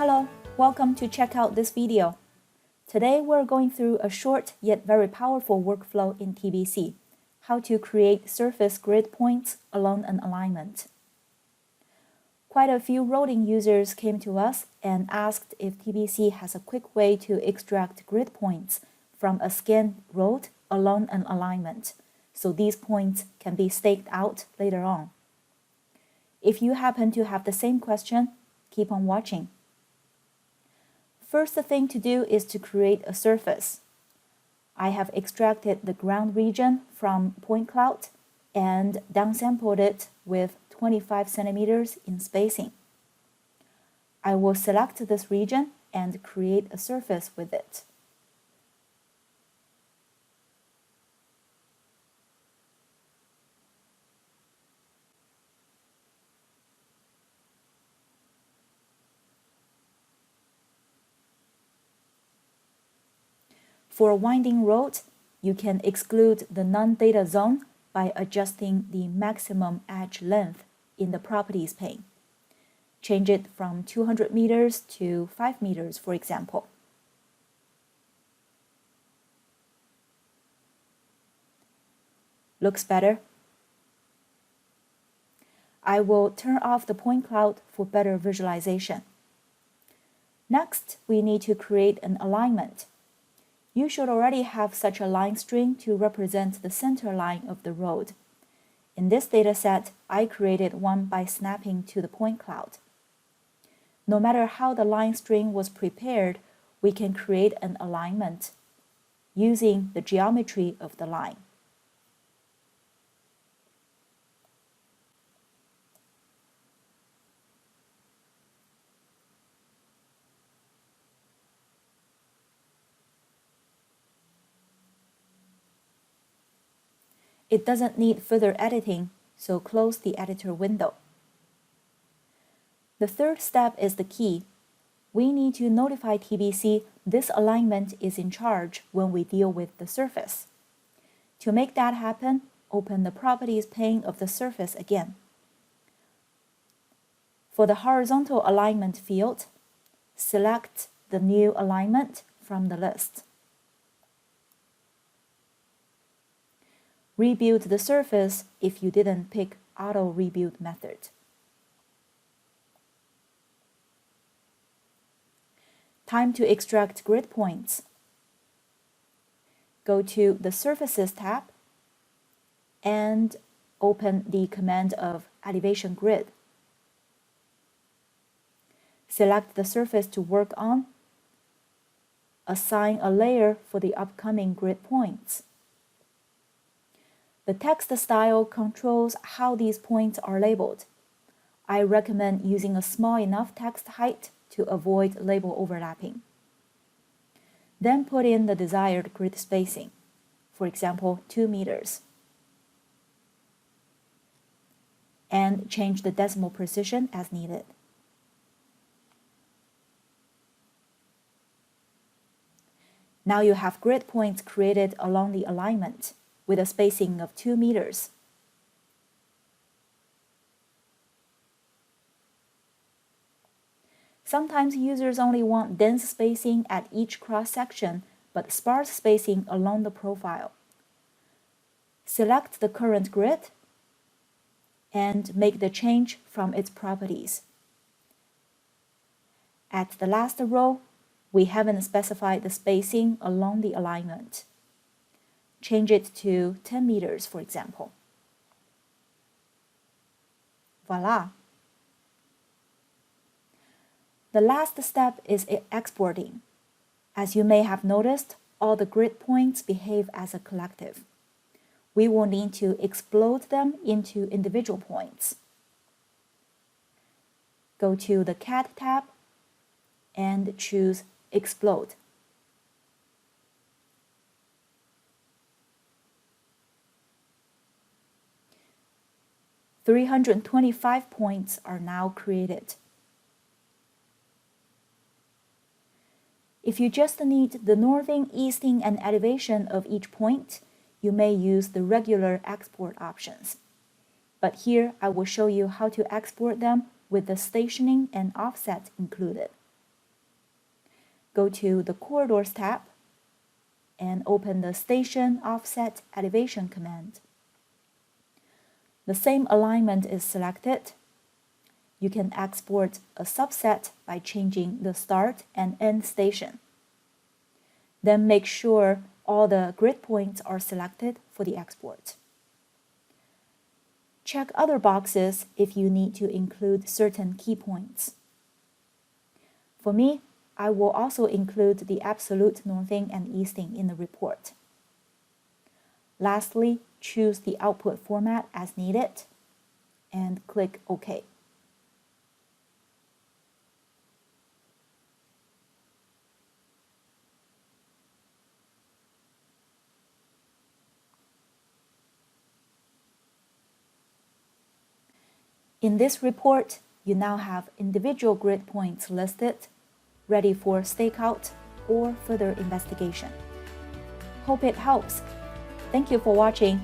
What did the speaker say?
Hello, welcome to check out this video. Today we're going through a short yet very powerful workflow in TBC, how to create surface grid points along an alignment. Quite a few routing users came to us and asked if TBC has a quick way to extract grid points from a scanned road along an alignment, so these points can be staked out later on. If you happen to have the same question, keep on watching. First thing to do is to create a surface. I have extracted the ground region from point cloud and downsampled it with 25 centimeters in spacing. I will select this region and create a surface with it. For a winding road, you can exclude the non-data zone by adjusting the maximum edge length in the Properties pane. Change it from 200 meters to 5 meters, for example. Looks better. I will turn off the point cloud for better visualization. Next, we need to create an alignment. You should already have such a line string to represent the center line of the road. In this dataset, I created one by snapping to the point cloud. No matter how the line string was prepared, we can create an alignment using the geometry of the line. It doesn't need further editing, so close the editor window. The third step is the key. We need to notify TBC this alignment is in charge when we deal with the surface. To make that happen, open the Properties pane of the surface again. For the horizontal alignment field, select the new alignment from the list. Rebuild the surface if you didn't pick Auto Rebuild method. Time to extract grid points. Go to the Surfaces tab and open the command of Elevation Grid. Select the surface to work on. Assign a layer for the upcoming grid points. The text style controls how these points are labeled. I recommend using a small enough text height to avoid label overlapping. Then put in the desired grid spacing, for example, 2 meters. And change the decimal precision as needed. Now you have grid points created along the alignment, with a spacing of 2 meters. Sometimes users only want dense spacing at each cross-section, but sparse spacing along the profile. Select the current grid and make the change from its properties. At the last row, we haven't specified the spacing along the alignment. Change it to 10 meters, for example. Voila! The last step is exporting. As you may have noticed, all the grid points behave as a collective. We will need to explode them into individual points. Go to the CAD tab and choose Explode. "325 points are now created. If you just need the northing, easting, and elevation of each point, you may use the regular export options. But here I will show you how to export them with the stationing and offset included. go to the Corridors tab and open the Station Offset Elevation command. The same alignment is selected. You can export a subset by changing the start and end station. Then make sure all the grid points are selected for the export. Check other boxes if you need to include certain key points. For me, I will also include the absolute northing and easting in the report. Lastly, choose the output format as needed and click OK. In this report, you now have individual grid points listed, ready for stakeout or further investigation. Hope it helps. Thank you for watching.